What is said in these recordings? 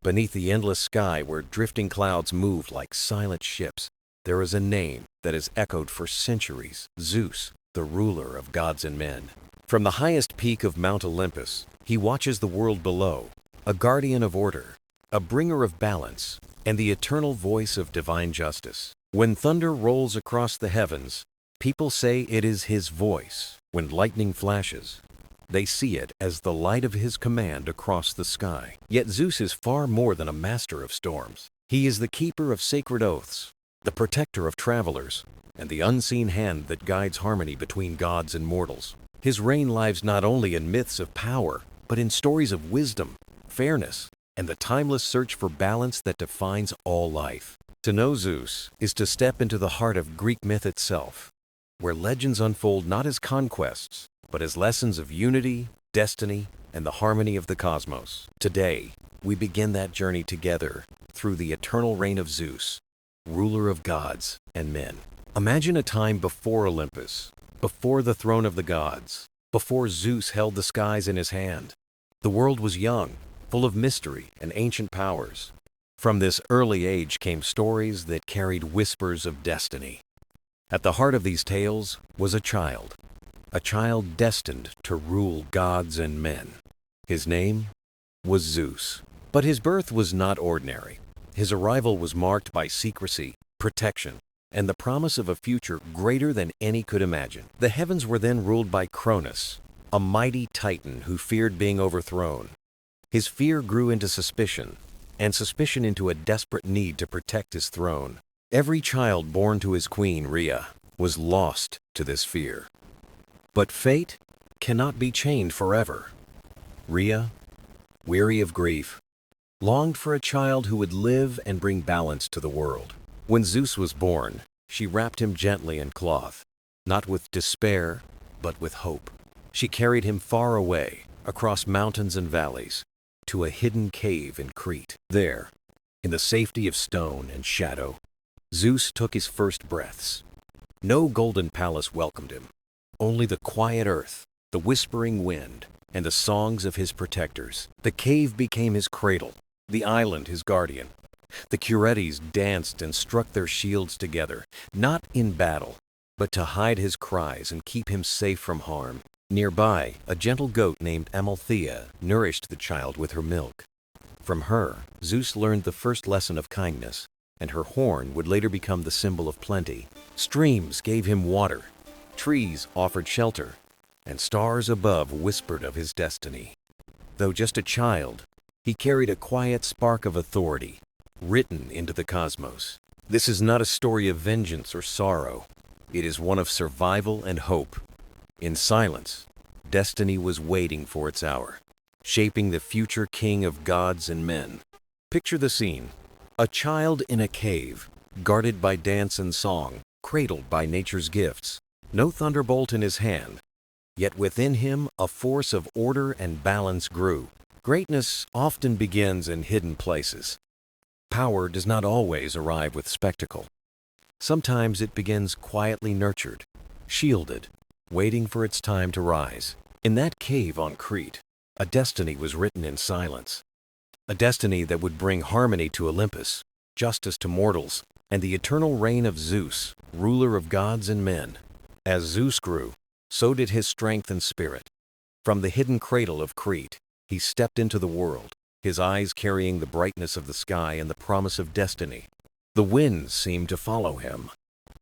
Beneath the endless sky where drifting clouds moved like silent ships, there is a name that has echoed for centuries: Zeus, the ruler of gods and men. From the highest peak of Mount Olympus, he watches the world below, a guardian of order, a bringer of balance, and the eternal voice of divine justice. When thunder rolls across the heavens, people say it is his voice. When lightning flashes, they see it as the light of his command across the sky. Yet Zeus is far more than a master of storms. He is the keeper of sacred oaths, the protector of travelers, and the unseen hand that guides harmony between gods and mortals. His reign lies not only in myths of power, but in stories of wisdom, fairness, and the timeless search for balance that defines all life. To know Zeus is to step into the heart of Greek myth itself, where legends unfold not as conquests, but as lessons of unity, destiny, and the harmony of the cosmos. Today, we begin that journey together through the eternal reign of Zeus, ruler of gods and men. Imagine a time before Olympus, before the throne of the gods, before Zeus held the skies in his hand. The world was young, full of mystery and ancient powers. From this early age came stories that carried whispers of destiny. At the heart of these tales was a child destined to rule gods and men. His name was Zeus. But his birth was not ordinary. His arrival was marked by secrecy, protection, and the promise of a future greater than any could imagine. The heavens were then ruled by Cronus, a mighty titan who feared being overthrown. His fear grew into suspicion, and suspicion into a desperate need to protect his throne. Every child born to his queen, Rhea, was lost to this fear. But fate cannot be chained forever. Rhea, weary of grief, longed for a child who would live and bring balance to the world. When Zeus was born, she wrapped him gently in cloth, not with despair, but with hope. She carried him far away, across mountains and valleys, to a hidden cave in Crete. There, in the safety of stone and shadow, Zeus took his first breaths. No golden palace welcomed him, only the quiet earth, the whispering wind, and the songs of his protectors. The cave became his cradle, the island his guardian. The Curetes danced and struck their shields together, not in battle, but to hide his cries and keep him safe from harm. Nearby, a gentle goat named Amalthea nourished the child with her milk. From her, Zeus learned the first lesson of kindness, and her horn would later become the symbol of plenty. Streams gave him water, trees offered shelter, and stars above whispered of his destiny. Though just a child, he carried a quiet spark of authority, written into the cosmos. This is not a story of vengeance or sorrow. It is one of survival and hope. In silence, destiny was waiting for its hour, shaping the future king of gods and men. Picture the scene: a child in a cave, guarded by dance and song, cradled by nature's gifts. No thunderbolt in his hand, yet within him a force of order and balance grew. Greatness often begins in hidden places. Power does not always arrive with spectacle. Sometimes it begins quietly nurtured, shielded, waiting for its time to rise. In that cave on Crete, a destiny was written in silence. A destiny that would bring harmony to Olympus, justice to mortals, and the eternal reign of Zeus, ruler of gods and men. As Zeus grew, so did his strength and spirit. From the hidden cradle of Crete, he stepped into the world, his eyes carrying the brightness of the sky and the promise of destiny. The winds seemed to follow him.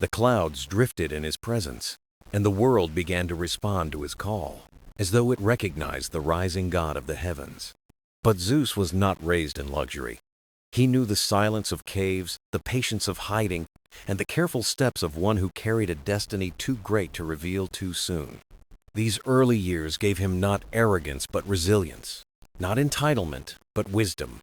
The clouds drifted in his presence, and the world began to respond to his call, as though it recognized the rising god of the heavens. But Zeus was not raised in luxury. He knew the silence of caves, the patience of hiding, and the careful steps of one who carried a destiny too great to reveal too soon. These early years gave him not arrogance but resilience, not entitlement but wisdom.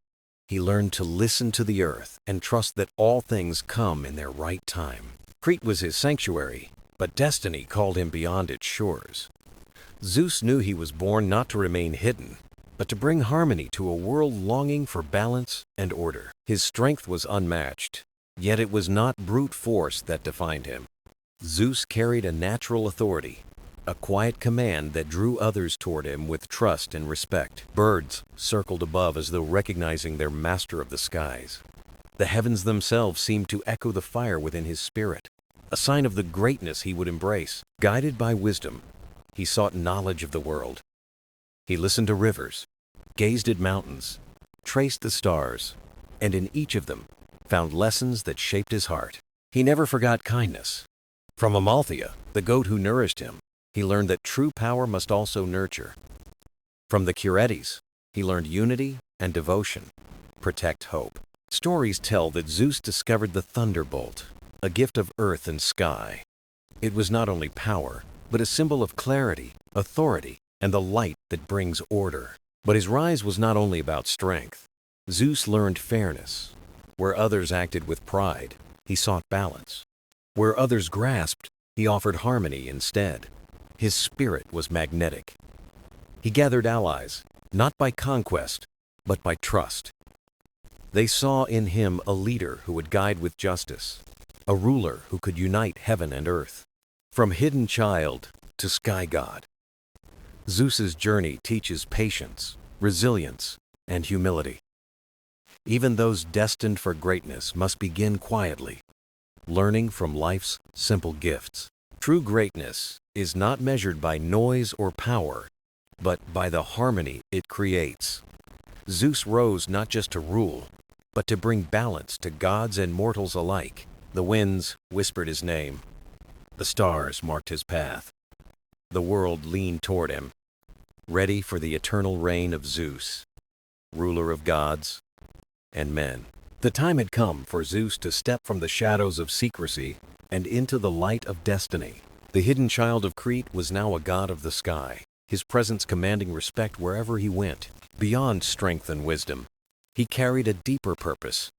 He learned to listen to the earth and trust that all things come in their right time. Crete was his sanctuary, but destiny called him beyond its shores. Zeus knew he was born not to remain hidden, but to bring harmony to a world longing for balance and order. His strength was unmatched, yet it was not brute force that defined him. Zeus carried a natural authority, a quiet command that drew others toward him with trust and respect. Birds circled above as though recognizing their master of the skies. The heavens themselves seemed to echo the fire within his spirit, a sign of the greatness he would embrace. Guided by wisdom, he sought knowledge of the world. He listened to rivers, gazed at mountains, traced the stars, and in each of them found lessons that shaped his heart. He never forgot kindness. From Amalthea, the goat who nourished him, he learned that true power must also nurture. From the Curetes, he learned unity and devotion, protect hope. Stories tell that Zeus discovered the thunderbolt, a gift of earth and sky. It was not only power, but a symbol of clarity, authority, and the light that brings order. But his rise was not only about strength. Zeus learned fairness. Where others acted with pride, he sought balance. Where others grasped, he offered harmony instead. His spirit was magnetic. He gathered allies, not by conquest, but by trust. They saw in him a leader who would guide with justice, a ruler who could unite heaven and earth. From hidden child to sky god, Zeus's journey teaches patience, resilience, and humility. Even those destined for greatness must begin quietly, learning from life's simple gifts. True greatness is not measured by noise or power, but by the harmony it creates. Zeus rose not just to rule, but to bring balance to gods and mortals alike. The winds whispered his name. The stars marked his path. The world leaned toward him, ready for the eternal reign of Zeus, ruler of gods and men. The time had come for Zeus to step from the shadows of secrecy and into the light of destiny. The hidden child of Crete was now a god of the sky, his presence commanding respect wherever he went. Beyond strength and wisdom, he carried a deeper purpose,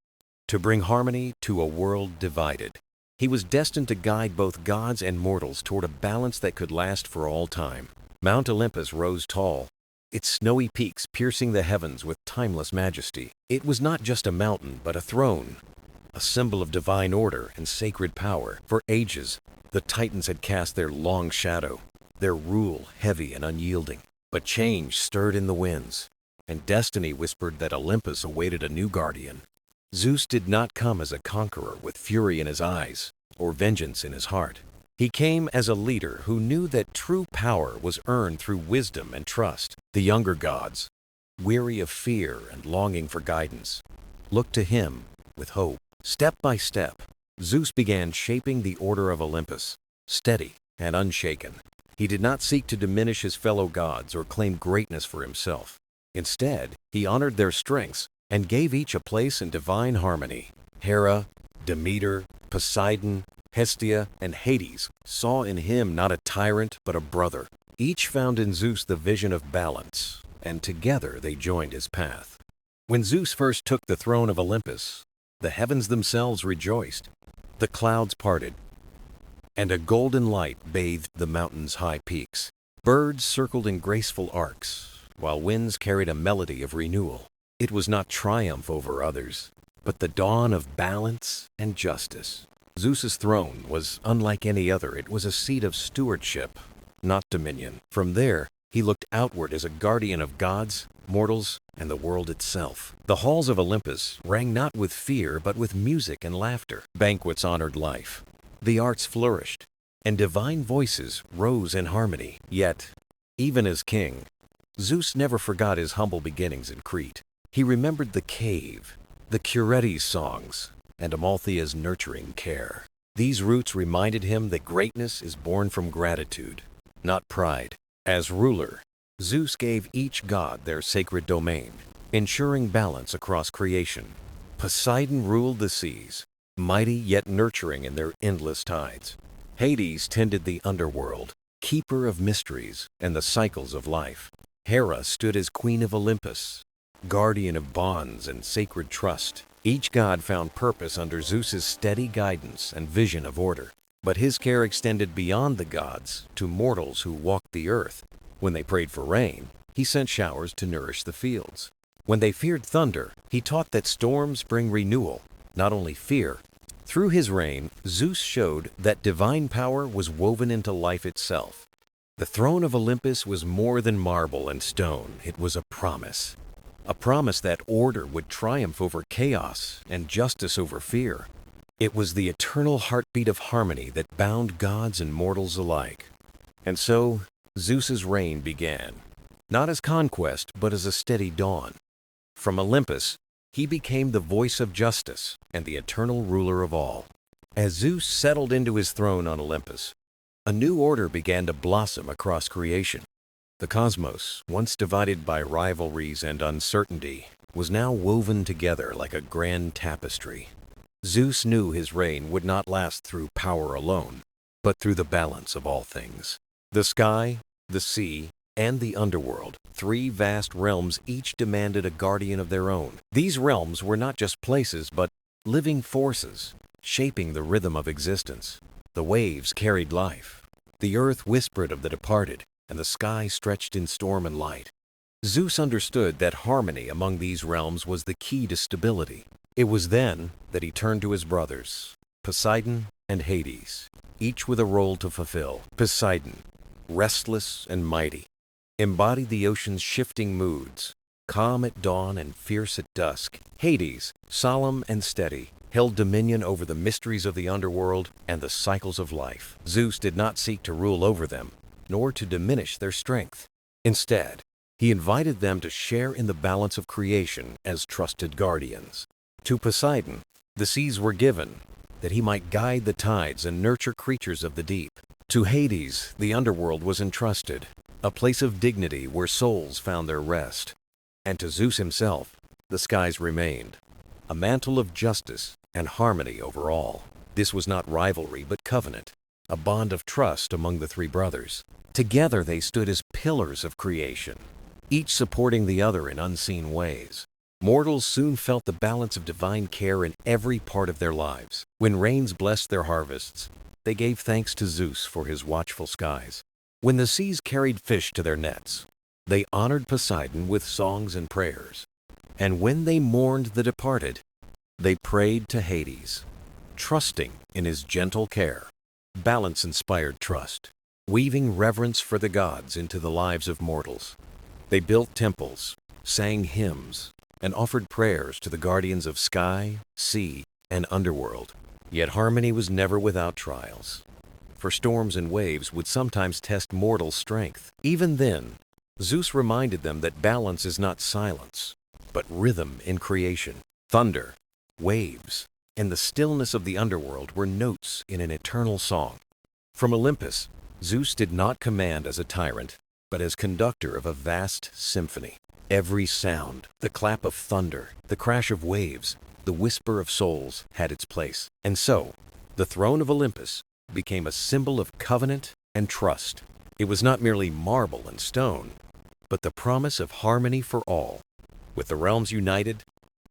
to bring harmony to a world divided. He was destined to guide both gods and mortals toward a balance that could last for all time. Mount Olympus rose tall, its snowy peaks piercing the heavens with timeless majesty. It was not just a mountain, but a throne, a symbol of divine order and sacred power. For ages, the Titans had cast their long shadow, their rule heavy and unyielding. But change stirred in the winds, and destiny whispered that Olympus awaited a new guardian. Zeus did not come as a conqueror with fury in his eyes or vengeance in his heart. He came as a leader who knew that true power was earned through wisdom and trust. The younger gods, weary of fear and longing for guidance, looked to him with hope. Step by step, Zeus began shaping the order of Olympus, steady and unshaken. He did not seek to diminish his fellow gods or claim greatness for himself. Instead, he honored their strengths and gave each a place in divine harmony. Hera, Demeter, Poseidon, Hestia, and Hades saw in him not a tyrant but a brother. Each found in Zeus the vision of balance, and together they joined his path. When Zeus first took the throne of Olympus, the heavens themselves rejoiced. The clouds parted, and a golden light bathed the mountain's high peaks. Birds circled in graceful arcs, while winds carried a melody of renewal. It was not triumph over others, but the dawn of balance and justice. Zeus's throne was unlike any other. It was a seat of stewardship, not dominion. From there, he looked outward as a guardian of gods, mortals, and the world itself. The halls of Olympus rang not with fear, but with music and laughter. Banquets honored life. The arts flourished, and divine voices rose in harmony. Yet, even as king, Zeus never forgot his humble beginnings in Crete. He remembered the cave, the Curetes songs, and Amalthea's nurturing care. These roots reminded him that greatness is born from gratitude, not pride. As ruler, Zeus gave each god their sacred domain, ensuring balance across creation. Poseidon ruled the seas, mighty yet nurturing in their endless tides. Hades tended the underworld, keeper of mysteries and the cycles of life. Hera stood as queen of Olympus, guardian of bonds and sacred trust. Each god found purpose under Zeus's steady guidance and vision of order. But his care extended beyond the gods to mortals who walked the earth. When they prayed for rain, he sent showers to nourish the fields. When they feared thunder, he taught that storms bring renewal, not only fear. Through his reign, Zeus showed that divine power was woven into life itself. The throne of Olympus was more than marble and stone. It was a promise. A promise that order would triumph over chaos and justice over fear. It was the eternal heartbeat of harmony that bound gods and mortals alike. And so, Zeus's reign began, not as conquest, but as a steady dawn. From Olympus, he became the voice of justice and the eternal ruler of all. As Zeus settled into his throne on Olympus, a new order began to blossom across creation. The cosmos, once divided by rivalries and uncertainty, was now woven together like a grand tapestry. Zeus knew his reign would not last through power alone, but through the balance of all things. The sky, the sea, and the underworld, three vast realms, each demanded a guardian of their own. These realms were not just places, but living forces, shaping the rhythm of existence. The waves carried life. The earth whispered of the departed, and the sky stretched in storm and light. Zeus understood that harmony among these realms was the key to stability. It was then that he turned to his brothers, Poseidon and Hades, each with a role to fulfill. Poseidon, restless and mighty, embodied the ocean's shifting moods, calm at dawn and fierce at dusk. Hades, solemn and steady, held dominion over the mysteries of the underworld and the cycles of life. Zeus did not seek to rule over them, nor to diminish their strength. Instead, he invited them to share in the balance of creation as trusted guardians. To Poseidon, the seas were given, that he might guide the tides and nurture creatures of the deep. To Hades, the underworld was entrusted, a place of dignity where souls found their rest. And to Zeus himself, the skies remained, a mantle of justice and harmony over all. This was not rivalry but covenant, a bond of trust among the three brothers. Together they stood as pillars of creation, each supporting the other in unseen ways. Mortals soon felt the balance of divine care in every part of their lives. When rains blessed their harvests, they gave thanks to Zeus for his watchful skies. When the seas carried fish to their nets, they honored Poseidon with songs and prayers. And when they mourned the departed, they prayed to Hades, trusting in his gentle care. Balance inspired trust, weaving reverence for the gods into the lives of mortals. They built temples, sang hymns, and offered prayers to the guardians of sky, sea, and underworld. Yet harmony was never without trials, for storms and waves would sometimes test mortal strength. Even then, Zeus reminded them that balance is not silence, but rhythm in creation. Thunder, waves, and the stillness of the underworld were notes in an eternal song. From Olympus, Zeus did not command as a tyrant, but as conductor of a vast symphony. Every sound, the clap of thunder, the crash of waves, the whisper of souls had its place. And so, the throne of Olympus became a symbol of covenant and trust. It was not merely marble and stone, but the promise of harmony for all. With the realms united,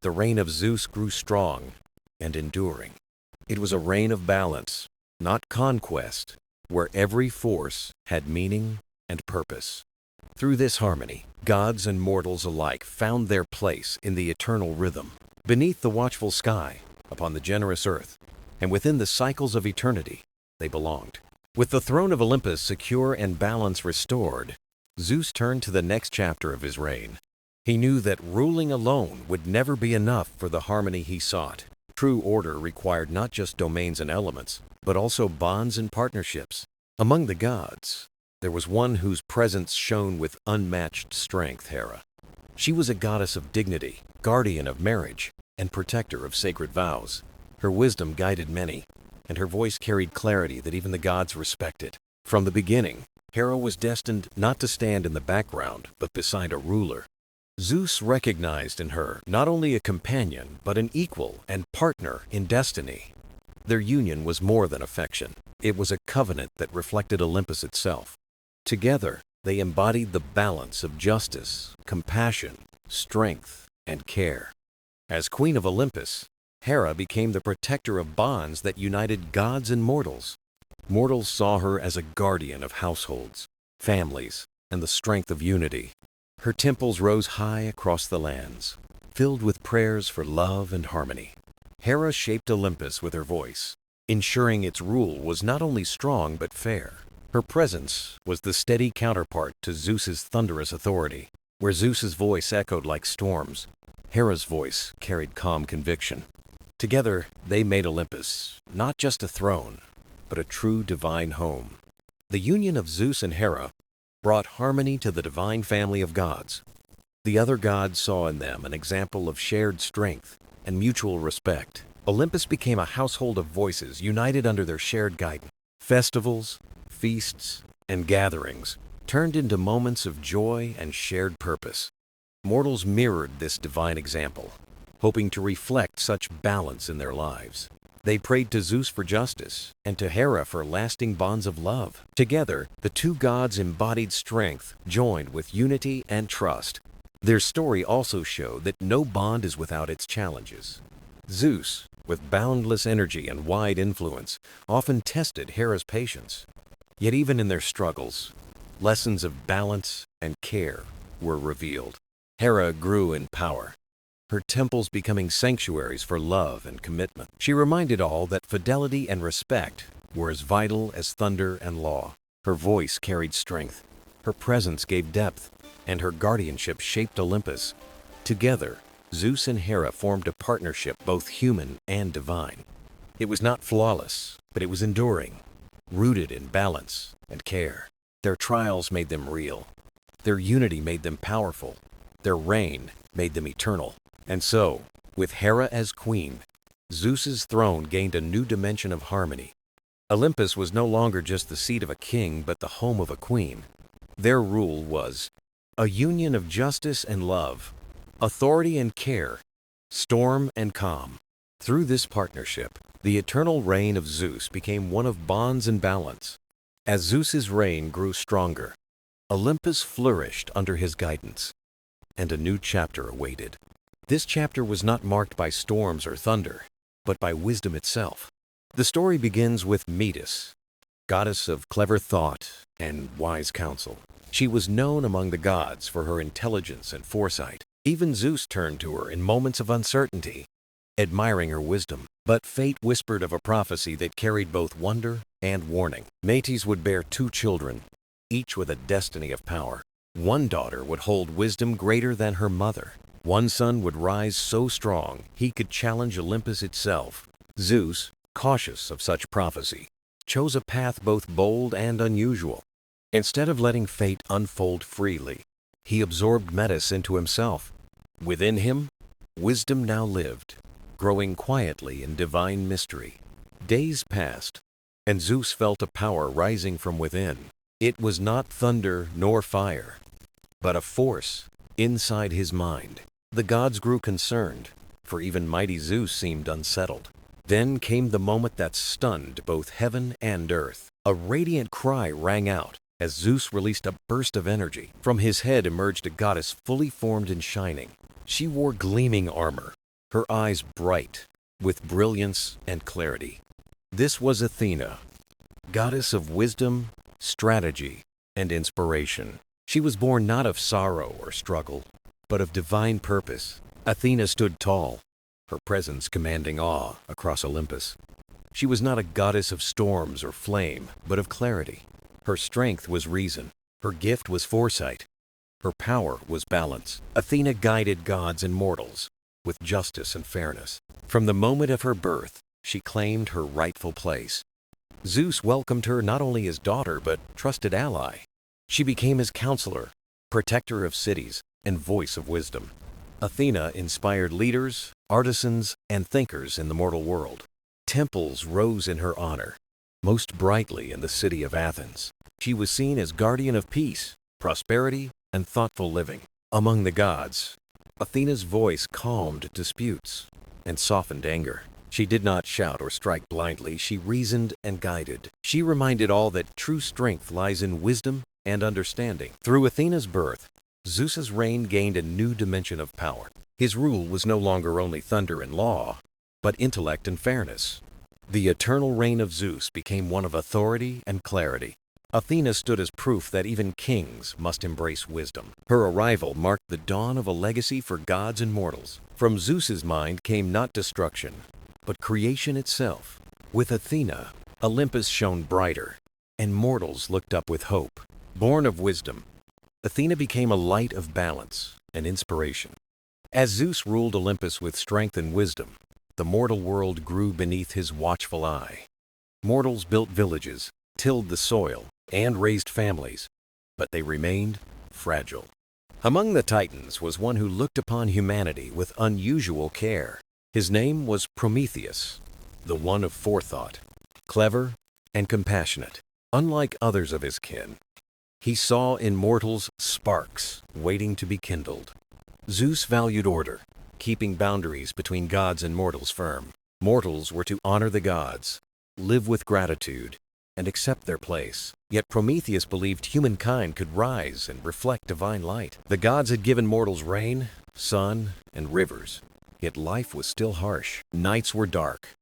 the reign of Zeus grew strong and enduring. It was a reign of balance, not conquest, where every force had meaning and purpose. Through this harmony, gods and mortals alike found their place in the eternal rhythm. Beneath the watchful sky, upon the generous earth, and within the cycles of eternity, they belonged. With the throne of Olympus secure and balance restored, Zeus turned to the next chapter of his reign. He knew that ruling alone would never be enough for the harmony he sought. True order required not just domains and elements, but also bonds and partnerships. Among the gods, there was one whose presence shone with unmatched strength, Hera. She was a goddess of dignity, guardian of marriage, and protector of sacred vows. Her wisdom guided many, and her voice carried clarity that even the gods respected. From the beginning, Hera was destined not to stand in the background, but beside a ruler. Zeus recognized in her not only a companion, but an equal and partner in destiny. Their union was more than affection. It was a covenant that reflected Olympus itself. Together, they embodied the balance of justice, compassion, strength, and care. As Queen of Olympus, Hera became the protector of bonds that united gods and mortals. Mortals saw her as a guardian of households, families, and the strength of unity. Her temples rose high across the lands, filled with prayers for love and harmony. Hera shaped Olympus with her voice, ensuring its rule was not only strong but fair. Her presence was the steady counterpart to Zeus's thunderous authority. Where Zeus's voice echoed like storms, Hera's voice carried calm conviction. Together, they made Olympus not just a throne, but a true divine home. The union of Zeus and Hera brought harmony to the divine family of gods. The other gods saw in them an example of shared strength and mutual respect. Olympus became a household of voices united under their shared guidance. Festivals, feasts, and gatherings turned into moments of joy and shared purpose. Mortals mirrored this divine example, hoping to reflect such balance in their lives. They prayed to Zeus for justice and to Hera for lasting bonds of love. Together, the two gods embodied strength, joined with unity and trust. Their story also showed that no bond is without its challenges. Zeus, with boundless energy and wide influence, often tested Hera's patience. Yet even in their struggles, lessons of balance and care were revealed. Hera grew in power, her temples becoming sanctuaries for love and commitment. She reminded all that fidelity and respect were as vital as thunder and law. Her voice carried strength, her presence gave depth, and her guardianship shaped Olympus. Together, Zeus and Hera formed a partnership both human and divine. It was not flawless, but it was enduring, rooted in balance and care. Their trials made them real. Their unity made them powerful. Their reign made them eternal. And so, with Hera as queen, Zeus's throne gained a new dimension of harmony. Olympus was no longer just the seat of a king, but the home of a queen. Their rule was a union of justice and love, authority and care, storm and calm. Through this partnership, the eternal reign of Zeus became one of bonds and balance. As Zeus's reign grew stronger, Olympus flourished under his guidance, and a new chapter awaited. This chapter was not marked by storms or thunder, but by wisdom itself. The story begins with Metis, goddess of clever thought and wise counsel. She was known among the gods for her intelligence and foresight. Even Zeus turned to her in moments of uncertainty, admiring her wisdom. But fate whispered of a prophecy that carried both wonder and warning. Metis would bear 2 children, each with a destiny of power. One daughter would hold wisdom greater than her mother. One son would rise so strong he could challenge Olympus itself. Zeus, cautious of such prophecy, chose a path both bold and unusual. Instead of letting fate unfold freely, he absorbed Metis into himself. Within him, wisdom now lived, growing quietly in divine mystery. Days passed, and Zeus felt a power rising from within. It was not thunder nor fire, but a force inside his mind. The gods grew concerned, for even mighty Zeus seemed unsettled. Then came the moment that stunned both heaven and earth. A radiant cry rang out as Zeus released a burst of energy. From his head emerged a goddess fully formed and shining. She wore gleaming armor, her eyes bright with brilliance and clarity. This was Athena, goddess of wisdom, strategy, and inspiration. She was born not of sorrow or struggle, but of divine purpose. Athena stood tall, her presence commanding awe across Olympus. She was not a goddess of storms or flame, but of clarity. Her strength was reason, her gift was foresight, her power was balance. Athena guided gods and mortals with justice and fairness. From the moment of her birth, she claimed her rightful place. Zeus welcomed her not only as daughter, but trusted ally. She became his counselor, protector of cities, and voice of wisdom. Athena inspired leaders, artisans, and thinkers in the mortal world. Temples rose in her honor, most brightly in the city of Athens. She was seen as guardian of peace, prosperity, and thoughtful living. Among the gods, Athena's voice calmed disputes and softened anger. She did not shout or strike blindly, she reasoned and guided. She reminded all that true strength lies in wisdom and understanding. Through Athena's birth, Zeus's reign gained a new dimension of power. His rule was no longer only thunder and law, but intellect and fairness. The eternal reign of Zeus became one of authority and clarity. Athena stood as proof that even kings must embrace wisdom. Her arrival marked the dawn of a legacy for gods and mortals. From Zeus's mind came not destruction, but creation itself. With Athena, Olympus shone brighter, and mortals looked up with hope. Born of wisdom, Athena became a light of balance and inspiration. As Zeus ruled Olympus with strength and wisdom, the mortal world grew beneath his watchful eye. Mortals built villages, tilled the soil, and raised families, but they remained fragile. Among the Titans was one who looked upon humanity with unusual care. His name was Prometheus, the one of forethought, clever and compassionate. Unlike others of his kin, he saw in mortals sparks waiting to be kindled. Zeus valued order, keeping boundaries between gods and mortals firm. Mortals were to honor the gods, live with gratitude, and accept their place. Yet Prometheus believed humankind could rise and reflect divine light. The gods had given mortals rain, sun, and rivers, yet life was still harsh. Nights were dark,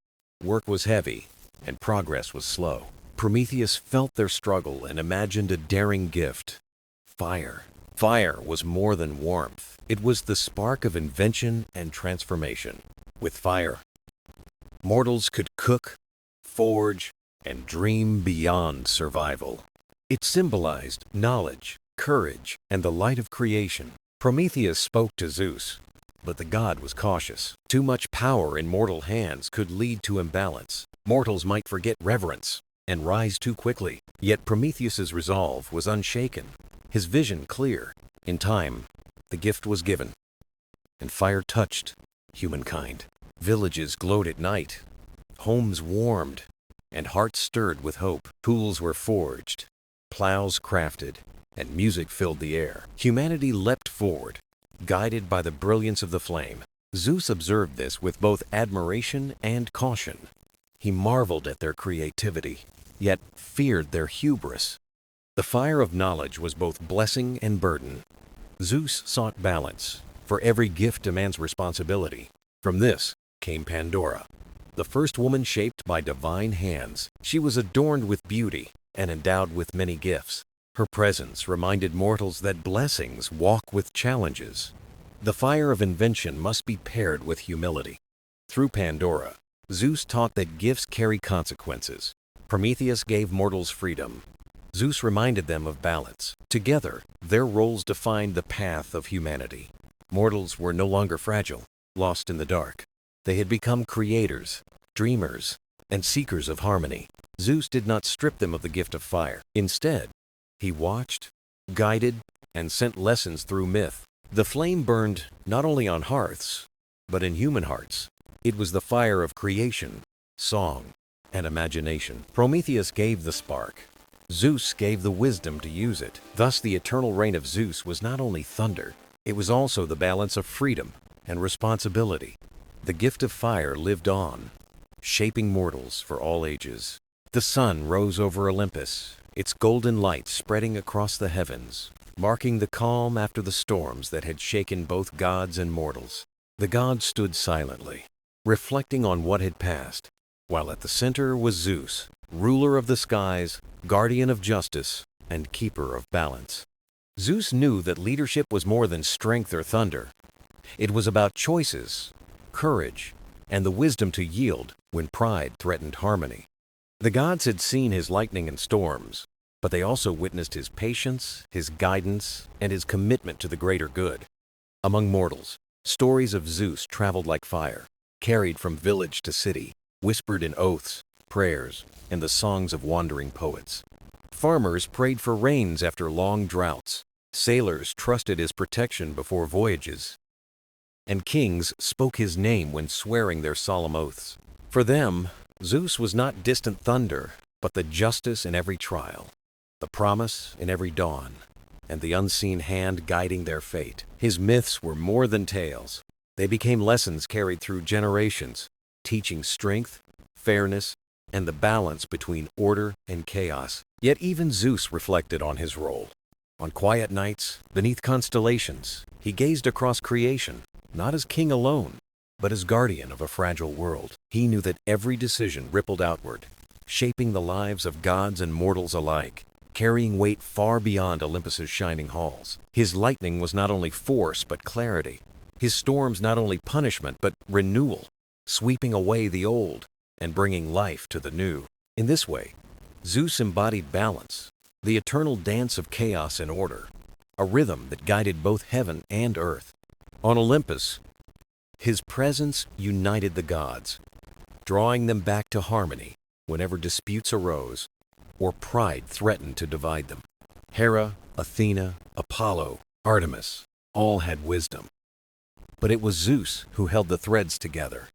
work was heavy, and progress was slow. Prometheus felt their struggle and imagined a daring gift: fire. Fire was more than warmth. It was the spark of invention and transformation. With fire, mortals could cook, forge, and dream beyond survival. It symbolized knowledge, courage, and the light of creation. Prometheus spoke to Zeus, but the god was cautious. Too much power in mortal hands could lead to imbalance. Mortals might forget reverence and rise too quickly. Yet Prometheus's resolve was unshaken, his vision clear. In time, the gift was given, and fire touched humankind. Villages glowed at night, homes warmed, and hearts stirred with hope. Tools were forged, plows crafted, and music filled the air. Humanity leapt forward, guided by the brilliance of the flame. Zeus observed this with both admiration and caution. He marveled at their creativity, yet feared their hubris. The fire of knowledge was both blessing and burden. Zeus sought balance, for every gift demands responsibility. From this came Pandora, the first woman shaped by divine hands. She was adorned with beauty and endowed with many gifts. Her presence reminded mortals that blessings walk with challenges. The fire of invention must be paired with humility. Through Pandora, Zeus taught that gifts carry consequences. Prometheus gave mortals freedom. Zeus reminded them of balance. Together, their roles defined the path of humanity. Mortals were no longer fragile, lost in the dark. They had become creators, dreamers, and seekers of harmony. Zeus did not strip them of the gift of fire. Instead, he watched, guided, and sent lessons through myth. The flame burned not only on hearths, but in human hearts. It was the fire of creation, song, and imagination. Prometheus gave the spark. Zeus gave the wisdom to use it. Thus, the eternal reign of Zeus was not only thunder, it was also the balance of freedom and responsibility. The gift of fire lived on, shaping mortals for all ages. The sun rose over Olympus, its golden light spreading across the heavens, marking the calm after the storms that had shaken both gods and mortals. The gods stood silently, reflecting on what had passed, while at the center was Zeus, ruler of the skies, guardian of justice, and keeper of balance. Zeus knew that leadership was more than strength or thunder. It was about choices, courage, and the wisdom to yield when pride threatened harmony. The gods had seen his lightning and storms, but they also witnessed his patience, his guidance, and his commitment to the greater good. Among mortals, stories of Zeus traveled like fire, carried from village to city, whispered in oaths, prayers, and the songs of wandering poets. Farmers prayed for rains after long droughts. Sailors trusted his protection before voyages, and kings spoke his name when swearing their solemn oaths. For them, Zeus was not distant thunder, but the justice in every trial, the promise in every dawn, and the unseen hand guiding their fate. His myths were more than tales. They became lessons carried through generations, teaching strength, fairness, and the balance between order and chaos. Yet even Zeus reflected on his role. On quiet nights, beneath constellations, he gazed across creation, not as king alone, but as guardian of a fragile world. He knew that every decision rippled outward, shaping the lives of gods and mortals alike, carrying weight far beyond Olympus's shining halls. His lightning was not only force but clarity. His storms not only punishment but renewal, sweeping away the old and bringing life to the new. In this way, Zeus embodied balance, the eternal dance of chaos and order, a rhythm that guided both heaven and earth. On Olympus, his presence united the gods, drawing them back to harmony whenever disputes arose or pride threatened to divide them. Hera, Athena, Apollo, Artemis all had wisdom, but it was Zeus who held the threads together,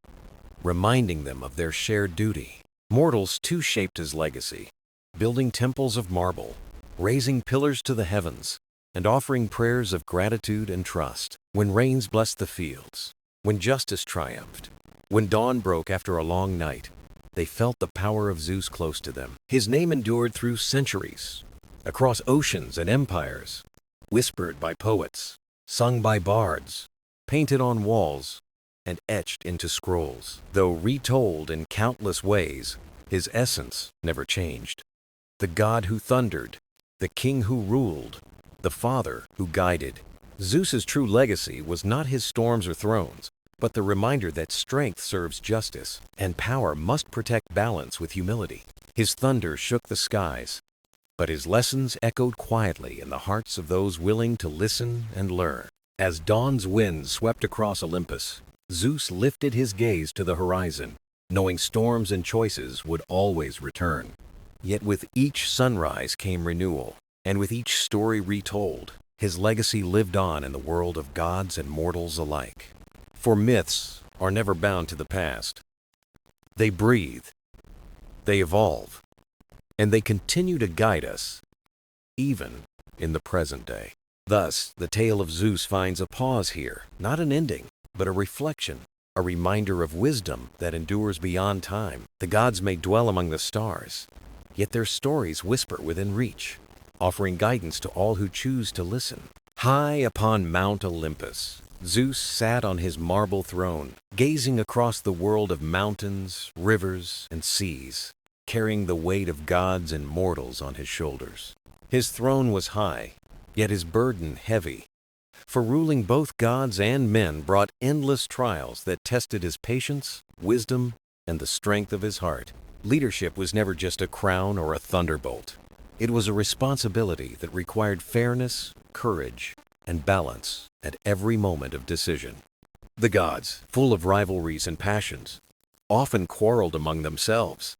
reminding them of their shared duty. Mortals too shaped his legacy, building temples of marble, raising pillars to the heavens, and offering prayers of gratitude and trust. When rains blessed the fields, when justice triumphed, when dawn broke after a long night, they felt the power of Zeus close to them. His name endured through centuries, across oceans and empires, whispered by poets, sung by bards, painted on walls, and etched into scrolls. Though retold in countless ways, his essence never changed. The god who thundered, the king who ruled, the father who guided. Zeus's true legacy was not his storms or thrones, but the reminder that strength serves justice, and power must protect balance with humility. His thunder shook the skies, but his lessons echoed quietly in the hearts of those willing to listen and learn. As dawn's wind swept across Olympus, Zeus lifted his gaze to the horizon, knowing storms and choices would always return. Yet with each sunrise came renewal, and with each story retold, his legacy lived on in the world of gods and mortals alike. For myths are never bound to the past. They breathe, they evolve, and they continue to guide us, even in the present day. Thus, the tale of Zeus finds a pause here, not an ending, but a reflection, a reminder of wisdom that endures beyond time. The gods may dwell among the stars, yet their stories whisper within reach, offering guidance to all who choose to listen. High upon Mount Olympus, Zeus sat on his marble throne, gazing across the world of mountains, rivers, and seas, carrying the weight of gods and mortals on his shoulders. His throne was high, yet his burden heavy, for ruling both gods and men brought endless trials that tested his patience, wisdom, and the strength of his heart. Leadership was never just a crown or a thunderbolt. It was a responsibility that required fairness, courage, and balance at every moment of decision. The gods, full of rivalries and passions, often quarreled among themselves,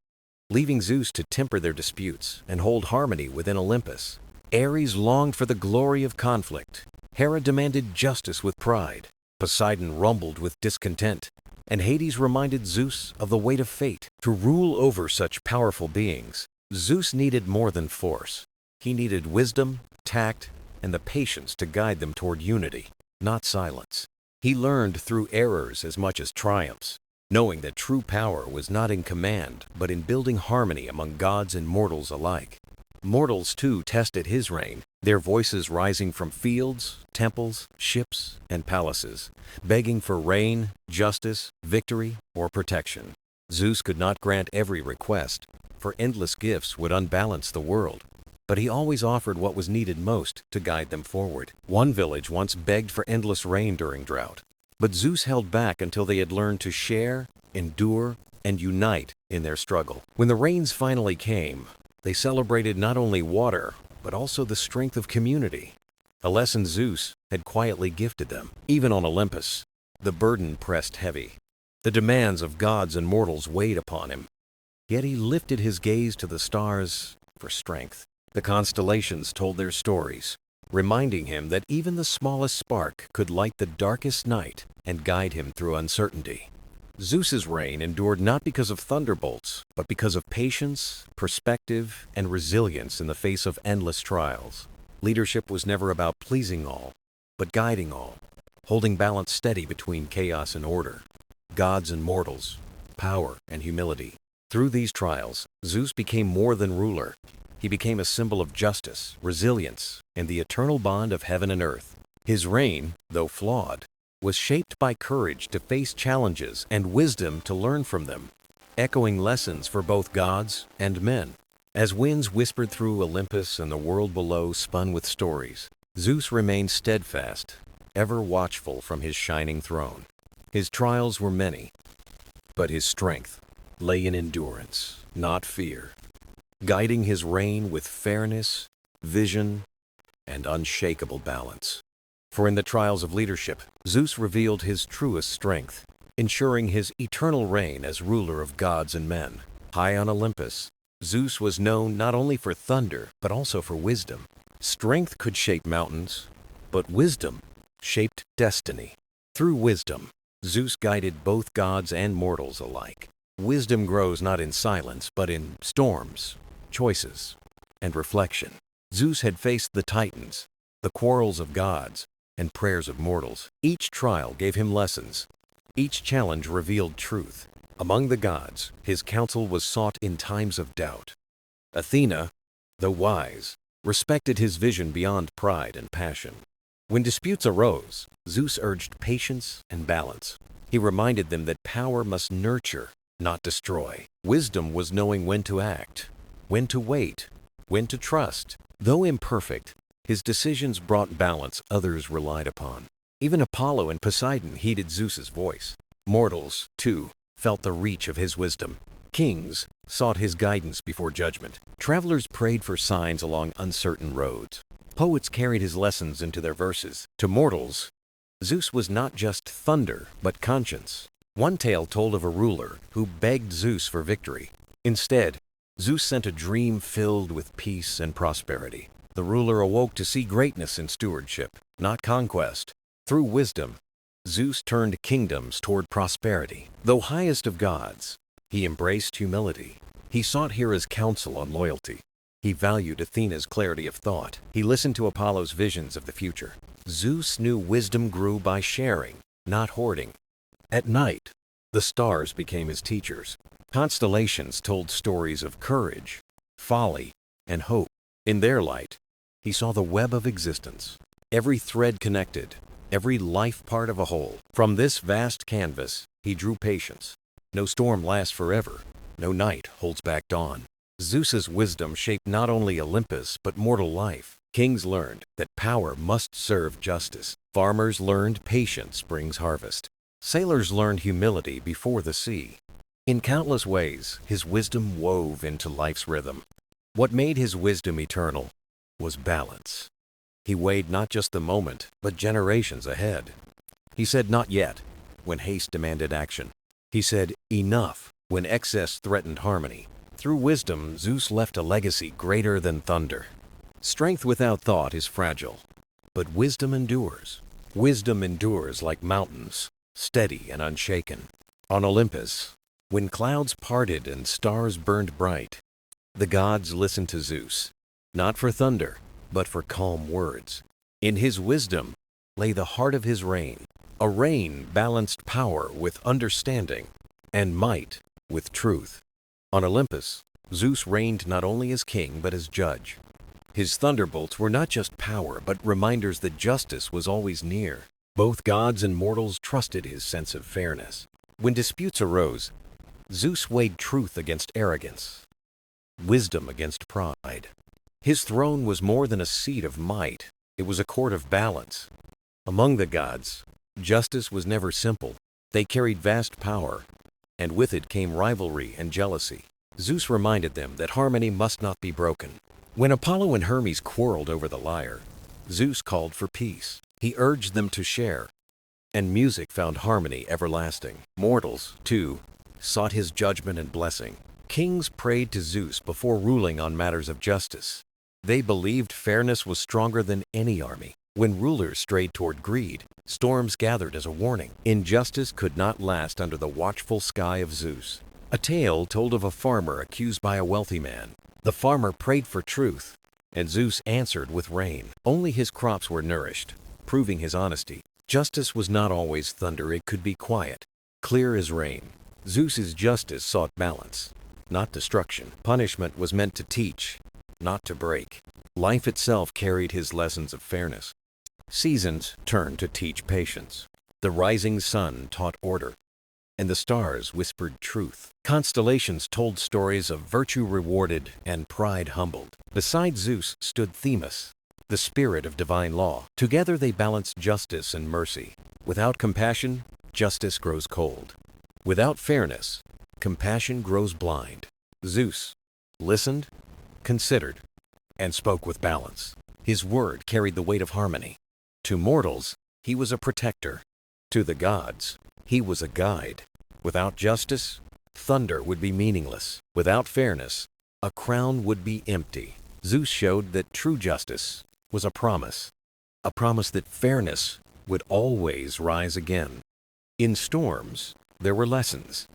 leaving Zeus to temper their disputes and hold harmony within Olympus. Ares longed for the glory of conflict. Hera demanded justice with pride. Poseidon rumbled with discontent, and Hades reminded Zeus of the weight of fate. To rule over such powerful beings, Zeus needed more than force. He needed wisdom, tact, and the patience to guide them toward unity, not silence. He learned through errors as much as triumphs, knowing that true power was not in command, but in building harmony among gods and mortals alike. Mortals, too, tested his reign, their voices rising from fields, temples, ships, and palaces, begging for rain, justice, victory, or protection. Zeus could not grant every request, for endless gifts would unbalance the world, but he always offered what was needed most to guide them forward. One village once begged for endless rain during drought, but Zeus held back until they had learned to share, endure, and unite in their struggle. When the rains finally came, they celebrated not only water, but also the strength of community, a lesson Zeus had quietly gifted them. Even on Olympus, the burden pressed heavy. The demands of gods and mortals weighed upon him, yet he lifted his gaze to the stars for strength. The constellations told their stories, reminding him that even the smallest spark could light the darkest night and guide him through uncertainty. Zeus's reign endured not because of thunderbolts, but because of patience, perspective, and resilience in the face of endless trials. Leadership was never about pleasing all, but guiding all, holding balance steady between chaos and order, gods and mortals, power and humility. Through these trials, Zeus became more than ruler. He became a symbol of justice, resilience, and the eternal bond of heaven and earth. His reign, though flawed, was shaped by courage to face challenges and wisdom to learn from them, echoing lessons for both gods and men. As winds whispered through Olympus and the world below spun with stories, Zeus remained steadfast, ever watchful from his shining throne. His trials were many, but his strength lay in endurance, not fear. guiding his reign with fairness, vision, and unshakable balance. For in the trials of leadership, Zeus revealed his truest strength, ensuring his eternal reign as ruler of gods and men. High on Olympus, Zeus was known not only for thunder, but also for wisdom. Strength could shape mountains, but wisdom shaped destiny. Through wisdom, Zeus guided both gods and mortals alike. Wisdom grows not in silence, but in storms, choices, and reflection. Zeus had faced the Titans, the quarrels of gods, and prayers of mortals. Each trial gave him lessons. Each challenge revealed truth. Among the gods, his counsel was sought in times of doubt. Athena, though wise, respected his vision beyond pride and passion. When disputes arose, Zeus urged patience and balance. He reminded them that power must nurture, not destroy. Wisdom was knowing when to act, when to wait, when to trust. Though imperfect, his decisions brought balance others relied upon. Even Apollo and Poseidon heeded Zeus's voice. Mortals, too, felt the reach of his wisdom. Kings sought his guidance before judgment. Travelers prayed for signs along uncertain roads. Poets carried his lessons into their verses. To mortals, Zeus was not just thunder, but conscience. One tale told of a ruler who begged Zeus for victory. Instead, Zeus sent a dream filled with peace and prosperity. The ruler awoke to see greatness in stewardship, not conquest. Through wisdom, Zeus turned kingdoms toward prosperity. Though highest of gods, he embraced humility. He sought Hera's counsel on loyalty. He valued Athena's clarity of thought. He listened to Apollo's visions of the future. Zeus knew wisdom grew by sharing, not hoarding. At night, the stars became his teachers. Constellations told stories of courage, folly, and hope. In their light, he saw the web of existence. Every thread connected, every life part of a whole. From this vast canvas, he drew patience. No storm lasts forever. No night holds back dawn. Zeus's wisdom shaped not only Olympus, but mortal life. Kings learned that power must serve justice. Farmers learned patience brings harvest. Sailors learned humility before the sea. In countless ways, his wisdom wove into life's rhythm. What made his wisdom eternal was balance. He weighed not just the moment, but generations ahead. He said not yet, when haste demanded action. He said enough, when excess threatened harmony. Through wisdom, Zeus left a legacy greater than thunder. Strength without thought is fragile, but wisdom endures. Wisdom endures like mountains, steady and unshaken. On Olympus, when clouds parted and stars burned bright, the gods listened to Zeus, not for thunder, but for calm words. In his wisdom lay the heart of his reign. A reign balanced power with understanding and might with truth. On Olympus, Zeus reigned not only as king, but as judge. His thunderbolts were not just power, but reminders that justice was always near. Both gods and mortals trusted his sense of fairness. When disputes arose, Zeus weighed truth against arrogance, wisdom against pride. His throne was more than a seat of might. It was a court of balance. Among the gods, justice was never simple. They carried vast power, and with it came rivalry and jealousy. Zeus reminded them that harmony must not be broken. When Apollo and Hermes quarreled over the lyre, Zeus called for peace. He urged them to share, and music found harmony everlasting. Mortals, too, sought his judgment and blessing. Kings prayed to Zeus before ruling on matters of justice. They believed fairness was stronger than any army. When rulers strayed toward greed, storms gathered as a warning. Injustice could not last under the watchful sky of Zeus. A tale told of a farmer accused by a wealthy man. The farmer prayed for truth, and Zeus answered with rain. Only his crops were nourished, proving his honesty. Justice was not always thunder, it could be quiet, clear as rain. Zeus's justice sought balance, not destruction. Punishment was meant to teach, not to break. Life itself carried his lessons of fairness. Seasons turned to teach patience. The rising sun taught order, and the stars whispered truth. Constellations told stories of virtue rewarded and pride humbled. Beside Zeus stood Themis, the spirit of divine law. Together they balanced justice and mercy. Without compassion, justice grows cold. Without fairness, compassion grows blind. Zeus listened considered, and spoke with balance. His word carried the weight of harmony. To mortals, he was a protector. To the gods, he was a guide. Without justice, thunder would be meaningless. Without fairness, a crown would be empty. Zeus showed that true justice was a promise that fairness would always rise again. In storms, there were lessons.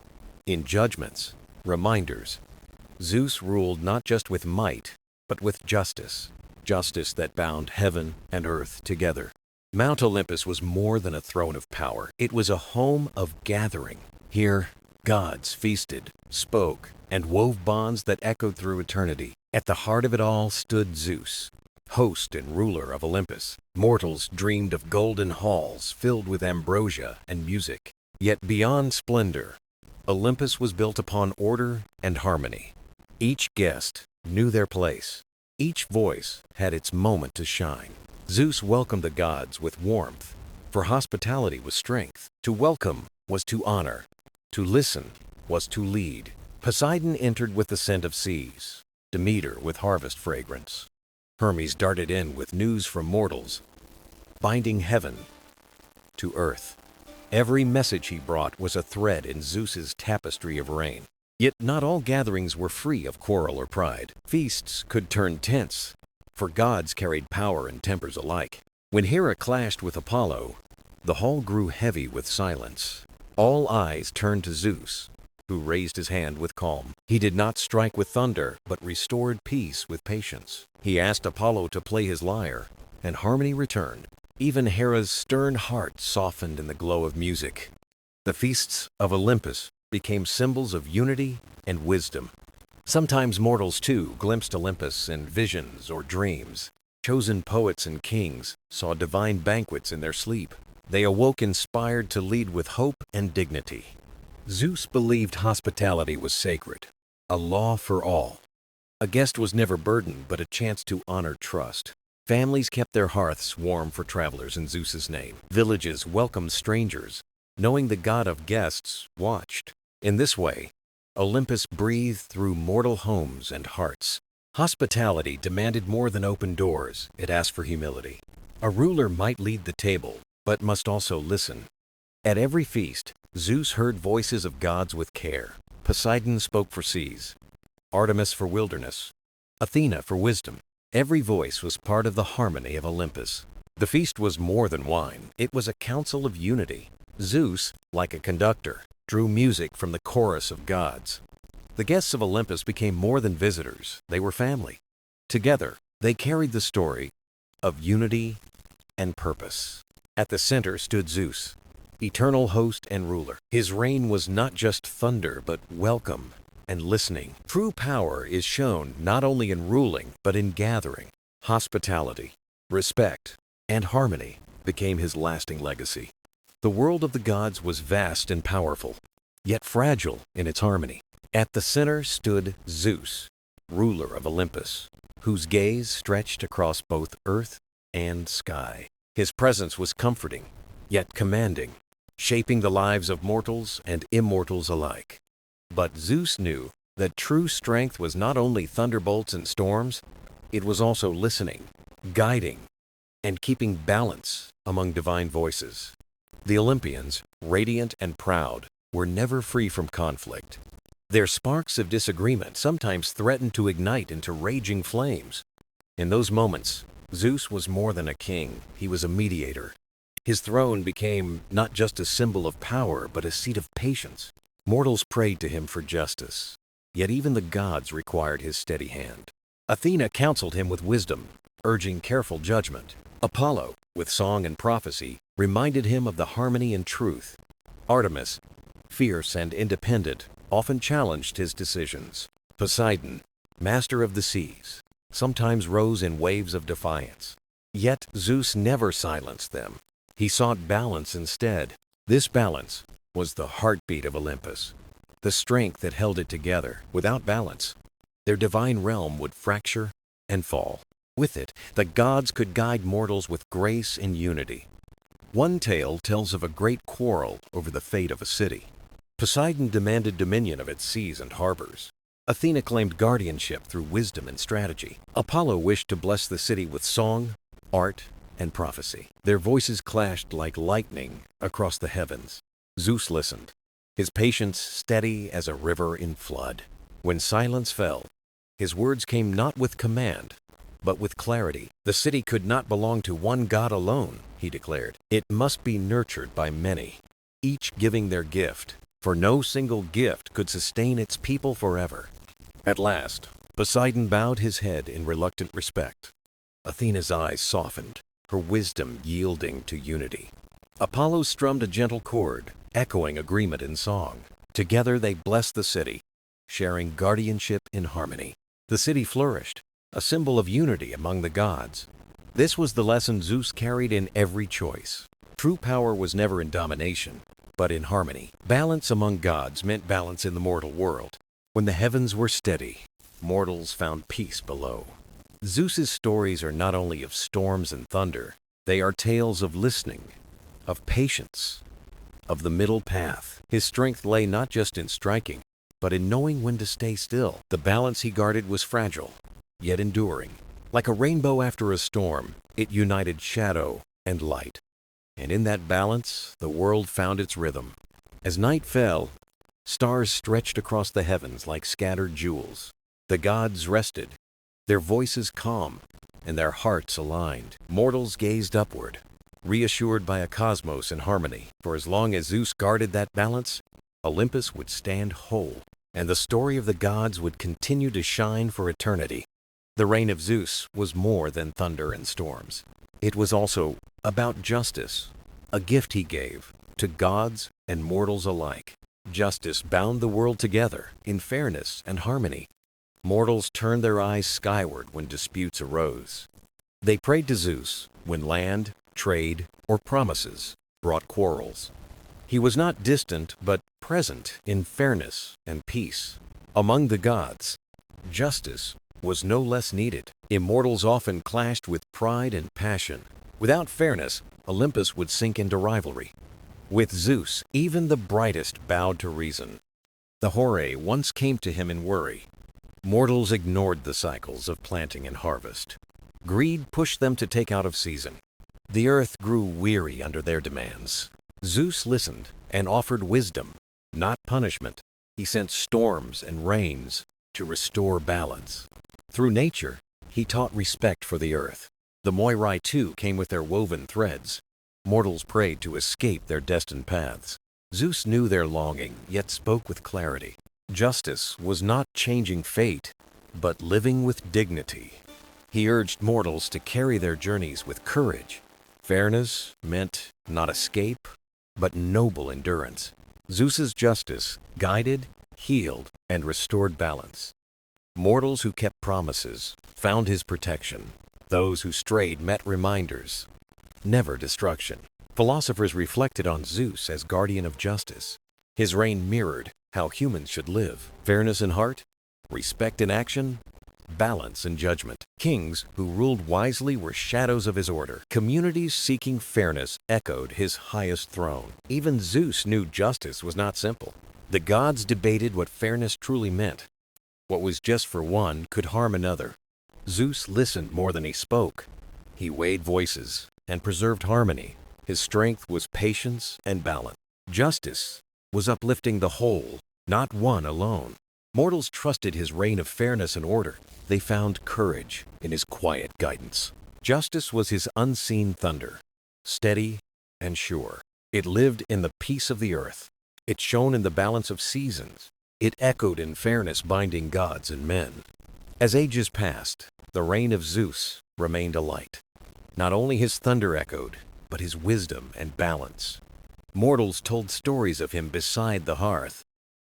In judgments, reminders. Zeus ruled not just with might, but with justice. Justice that bound heaven and earth together. Mount Olympus was more than a throne of power. It was a home of gathering. Here, gods feasted, spoke, and wove bonds that echoed through eternity. At the heart of it all stood Zeus, host and ruler of Olympus. Mortals dreamed of golden halls filled with ambrosia and music. Yet beyond splendor, Olympus was built upon order and harmony. Each guest knew their place. Each voice had its moment to shine. Zeus welcomed the gods with warmth, for hospitality was strength. To welcome was to honor. To listen was to lead. Poseidon entered with the scent of seas, Demeter with harvest fragrance. Hermes darted in with news from mortals, binding heaven to earth. Every message he brought was a thread in Zeus's tapestry of rain. Yet not all gatherings were free of quarrel or pride. Feasts could turn tense, for gods carried power and tempers alike. When Hera clashed with Apollo, the hall grew heavy with silence. All eyes turned to Zeus, who raised his hand with calm. He did not strike with thunder, but restored peace with patience. He asked Apollo to play his lyre, and harmony returned. Even Hera's stern heart softened in the glow of music. The feasts of Olympus became symbols of unity and wisdom. Sometimes mortals, too, glimpsed Olympus in visions or dreams. Chosen poets and kings saw divine banquets in their sleep. They awoke inspired to lead with hope and dignity. Zeus believed hospitality was sacred, a law for all. A guest was never burdened, but a chance to honor trust. Families kept their hearths warm for travelers in Zeus's name. Villages welcomed strangers, knowing the god of guests watched. In this way, Olympus breathed through mortal homes and hearts. Hospitality demanded more than open doors. It asked for humility. A ruler might lead the table, but must also listen. At every feast, Zeus heard voices of gods with care. Poseidon spoke for seas, Artemis for wilderness, Athena for wisdom. Every voice was part of the harmony of Olympus. The feast was more than wine. It was a council of unity. Zeus, like a conductor, drew music from the chorus of gods. The guests of Olympus became more than visitors. They were family. Together, they carried the story of unity and purpose. At the center stood Zeus, eternal host and ruler. His reign was not just thunder, but welcome and listening. True power is shown not only in ruling, but in gathering. Hospitality, respect, and harmony became his lasting legacy. The world of the gods was vast and powerful, yet fragile in its harmony. At the center stood Zeus, ruler of Olympus, whose gaze stretched across both earth and sky. His presence was comforting, yet commanding, shaping the lives of mortals and immortals alike. But Zeus knew that true strength was not only thunderbolts and storms, it was also listening, guiding, and keeping balance among divine voices. The Olympians, radiant and proud, were never free from conflict. Their sparks of disagreement sometimes threatened to ignite into raging flames. In those moments, Zeus was more than a king. He was a mediator. His throne became not just a symbol of power, but a seat of patience. Mortals prayed to him for justice, yet even the gods required his steady hand. Athena counseled him with wisdom, urging careful judgment. Apollo, with song and prophecy, reminded him of the harmony and truth. Artemis, fierce and independent, often challenged his decisions. Poseidon, master of the seas, sometimes rose in waves of defiance. Yet Zeus never silenced them. He sought balance instead. This balance was the heartbeat of Olympus, the strength that held it together. Without balance, their divine realm would fracture and fall. With it, the gods could guide mortals with grace and unity. One tale tells of a great quarrel over the fate of a city. Poseidon demanded dominion of its seas and harbors. Athena claimed guardianship through wisdom and strategy. Apollo wished to bless the city with song, art, and prophecy. Their voices clashed like lightning across the heavens. Zeus listened, his patience steady as a river in flood. When silence fell, his words came not with command, but with clarity. The city could not belong to one god alone, he declared. It must be nurtured by many, each giving their gift, for no single gift could sustain its people forever. At last, Poseidon bowed his head in reluctant respect. Athena's eyes softened, her wisdom yielding to unity. Apollo strummed a gentle chord, echoing agreement in song. Together they blessed the city, sharing guardianship in harmony. The city flourished, a symbol of unity among the gods. This was the lesson Zeus carried in every choice. True power was never in domination, but in harmony. Balance among gods meant balance in the mortal world. When the heavens were steady, mortals found peace below. Zeus's stories are not only of storms and thunder, they are tales of listening, of patience, of the middle path. His strength lay not just in striking, but in knowing when to stay still. The balance he guarded was fragile, yet enduring. Like a rainbow after a storm, it united shadow and light. And in that balance, the world found its rhythm. As night fell, stars stretched across the heavens like scattered jewels. The gods rested, their voices calm, and their hearts aligned. Mortals gazed upward, reassured by a cosmos in harmony. For as long as Zeus guarded that balance, Olympus would stand whole, and the story of the gods would continue to shine for eternity. The reign of Zeus was more than thunder and storms. It was also about justice, a gift he gave to gods and mortals alike. Justice bound the world together in fairness and harmony. Mortals turned their eyes skyward when disputes arose. They prayed to Zeus when land, trade, or promises brought quarrels. He was not distant but present in fairness and peace. Among the gods, justice was no less needed. Immortals often clashed with pride and passion. Without fairness, Olympus would sink into rivalry. With Zeus, even the brightest bowed to reason. The Horae once came to him in worry. Mortals ignored the cycles of planting and harvest. Greed pushed them to take out of season. The earth grew weary under their demands. Zeus listened and offered wisdom, not punishment. He sent storms and rains to restore balance. Through nature, he taught respect for the earth. The Moirai too came with their woven threads. Mortals prayed to escape their destined paths. Zeus knew their longing, yet spoke with clarity. Justice was not changing fate, but living with dignity. He urged mortals to carry their journeys with courage. Fairness meant not escape, but noble endurance. Zeus's justice guided, healed, and restored balance. Mortals who kept promises found his protection. Those who strayed met reminders, never destruction. Philosophers reflected on Zeus as guardian of justice. His reign mirrored how humans should live. Fairness in heart, respect in action, balance in judgment. Kings who ruled wisely were shadows of his order. Communities seeking fairness echoed his highest throne. Even Zeus knew justice was not simple. The gods debated what fairness truly meant. What was just for one could harm another. Zeus listened more than he spoke. He weighed voices and preserved harmony. His strength was patience and balance. Justice was uplifting the whole, not one alone. Mortals trusted his reign of fairness and order. They found courage in his quiet guidance. Justice was his unseen thunder, steady and sure. It lived in the peace of the earth. It shone in the balance of seasons. It echoed in fairness binding gods and men. As ages passed, the reign of Zeus remained a light. Not only his thunder echoed, but his wisdom and balance. Mortals told stories of him beside the hearth.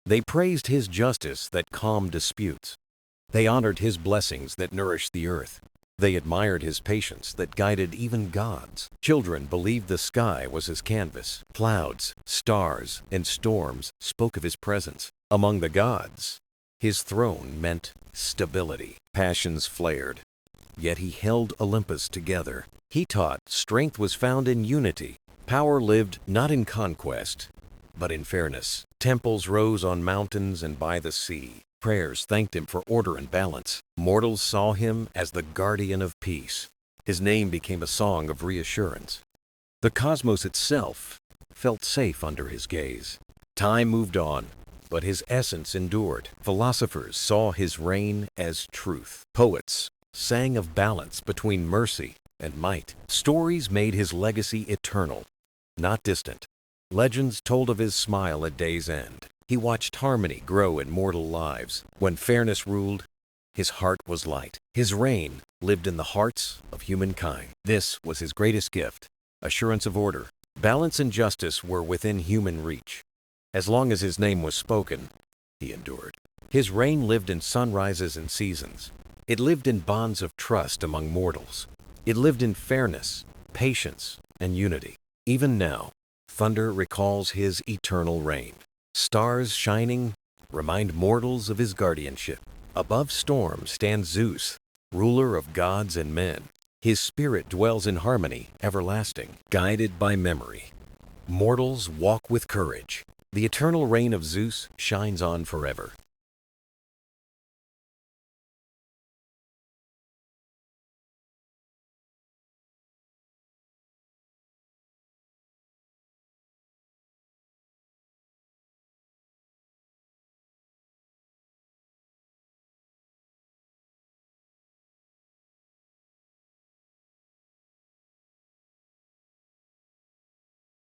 They praised his justice that calmed disputes. They honored his blessings that nourished the earth. They admired his patience that guided even gods. Children believed the sky was his canvas. Clouds, stars, and storms spoke of his presence. Among the gods, his throne meant stability. Passions flared, yet he held Olympus together. He taught strength was found in unity. Power lived not in conquest, but in fairness. Temples rose on mountains and by the sea. Prayers thanked him for order and balance. Mortals saw him as the guardian of peace. His name became a song of reassurance. The cosmos itself felt safe under his gaze. Time moved on, but his essence endured. Philosophers saw his reign as truth. Poets sang of balance between mercy and might. Stories made his legacy eternal, not distant. Legends told of his smile at day's end. He watched harmony grow in mortal lives. When fairness ruled, his heart was light. His reign lived in the hearts of humankind. This was his greatest gift, assurance of order. Balance and justice were within human reach. As long as his name was spoken, he endured. His reign lived in sunrises and seasons. It lived in bonds of trust among mortals. It lived in fairness, patience, and unity. Even now, thunder recalls his eternal reign. Stars shining remind mortals of his guardianship. Above storms stands Zeus, ruler of gods and men. His spirit dwells in harmony, everlasting, guided by memory. Mortals walk with courage. The eternal reign of Zeus shines on forever.